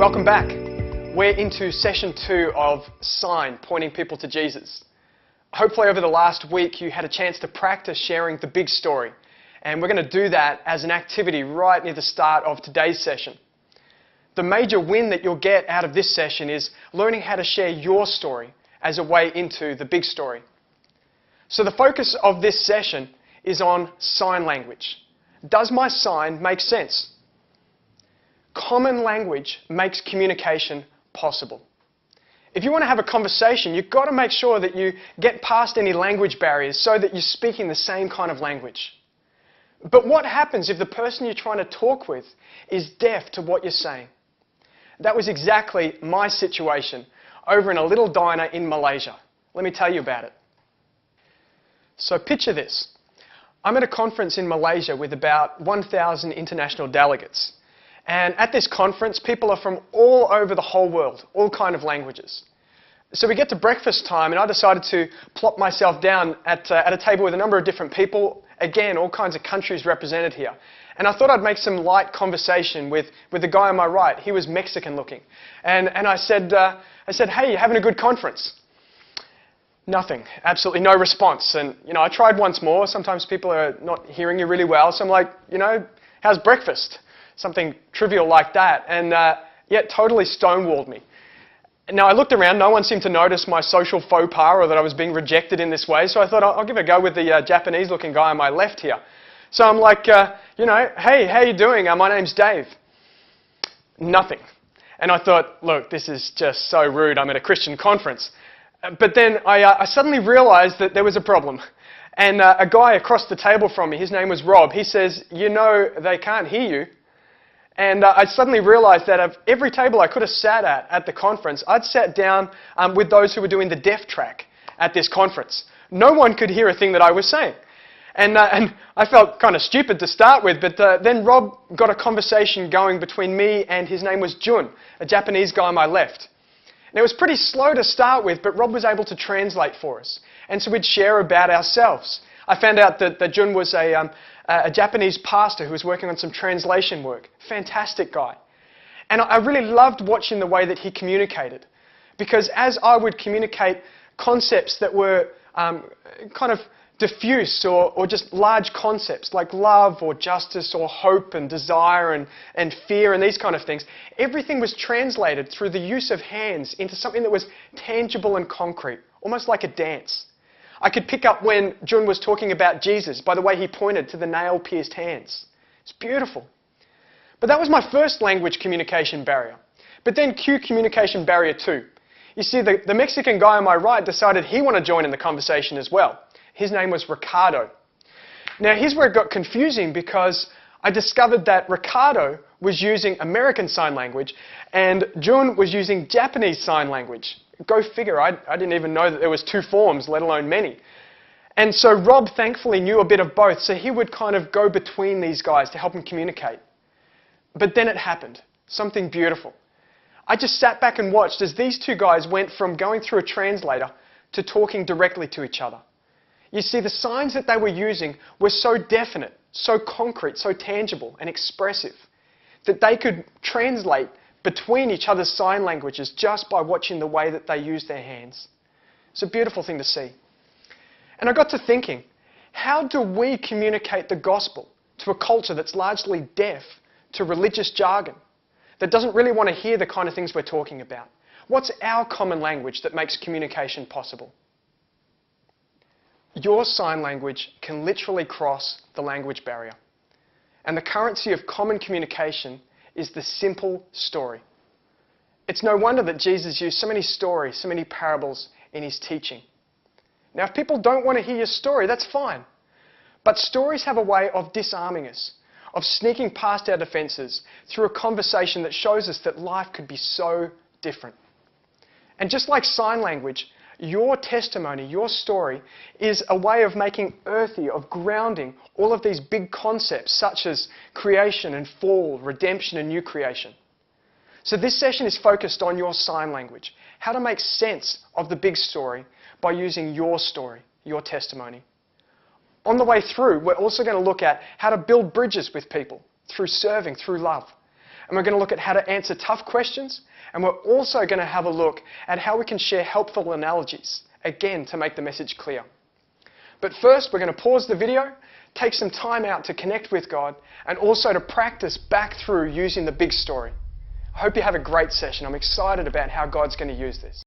Welcome back. We're into session 2 of Sign, pointing people to Jesus. Hopefully over the last week you had a chance to practice sharing the big story, and we're going to do that as an activity right near the start of today's session. The major win that you'll get out of this session is learning how to share your story as a way into the big story. So the focus of this session is on sign language. Does my sign make sense? Common language makes communication possible. If you want to have a conversation, you've got to make sure that you get past any language barriers so that you're speaking the same kind of language. But what happens if the person you're trying to talk with is deaf to what you're saying? That was exactly my situation over in a little diner in Malaysia. Let me tell you about it. So picture this. I'm at a conference in Malaysia with about 1,000 international delegates. And at this conference, people are from all over the whole world, all kind of languages. So we get to breakfast time, and I decided to plop myself down at a table with a number of different people, again, all kinds of countries represented here. And I thought I'd make some light conversation with the guy on my right. He was Mexican looking. And I said, hey, you having a good conference? Nothing, absolutely no response. And, I tried once more. Sometimes people are not hearing you really well. So I'm like, how's breakfast? Something trivial like that, and yet totally stonewalled me. Now I looked around, no one seemed to notice my social faux pas or that I was being rejected in this way, so I thought I'll give it a go with the Japanese looking guy on my left here. So I'm like, hey, how you doing? My name's Dave. Nothing. And I thought, look, this is just so rude, I'm at a Christian conference. But then I suddenly realized that there was a problem. And a guy across the table from me, his name was Rob, he says, they can't hear you. And I suddenly realized that of every table I could have sat at the conference, I'd sat down with those who were doing the deaf track at this conference. No one could hear a thing that I was saying. And I felt kind of stupid to start with, but then Rob got a conversation going between me and his name was Jun, a Japanese guy on my left. And it was pretty slow to start with, but Rob was able to translate for us. And so we'd share about ourselves. I found out that Jun was a Japanese pastor who was working on some translation work. Fantastic guy. And I really loved watching the way that he communicated. Because as I would communicate concepts that were kind of diffuse or just large concepts like love or justice or hope and desire and fear and these kind of things, everything was translated through the use of hands into something that was tangible and concrete, almost like a dance. I could pick up when Jun was talking about Jesus by the way he pointed to the nail-pierced hands. It's beautiful. But that was my first language communication barrier. But then cue communication barrier 2. You see, the Mexican guy on my right decided he wanted to join in the conversation as well. His name was Ricardo. Now here's where it got confusing because I discovered that Ricardo was using American Sign Language and Jun was using Japanese Sign Language. Go figure, I didn't even know that there was 2 forms, let alone many. And so Rob thankfully knew a bit of both, so he would kind of go between these guys to help him communicate. But then it happened, something beautiful. I just sat back and watched as these 2 guys went from going through a translator to talking directly to each other. You see, the signs that they were using were so definite, so concrete, so tangible and expressive that they could translate between each other's sign languages just by watching the way that they use their hands. It's a beautiful thing to see. And I got to thinking, how do we communicate the gospel to a culture that's largely deaf to religious jargon, that doesn't really want to hear the kind of things we're talking about? What's our common language that makes communication possible? Your sign language can literally cross the language barrier. And the currency of common communication is the simple story. It's no wonder that Jesus used so many stories, so many parables in his teaching. Now, if people don't want to hear your story, that's fine. But stories have a way of disarming us, of sneaking past our defenses through a conversation that shows us that life could be so different. And just like sign language, your testimony, your story, is a way of making earthy, of grounding all of these big concepts such as creation and fall, redemption and new creation. So this session is focused on your sign language, how to make sense of the big story by using your story, your testimony. On the way through, we're also going to look at how to build bridges with people through serving, through love. and we're going to look at how to answer tough questions, and we're also going to have a look at how we can share helpful analogies, again, to make the message clear. But first, we're going to pause the video, take some time out to connect with God, and also to practice back through using the big story. I hope you have a great session. I'm excited about how God's going to use this.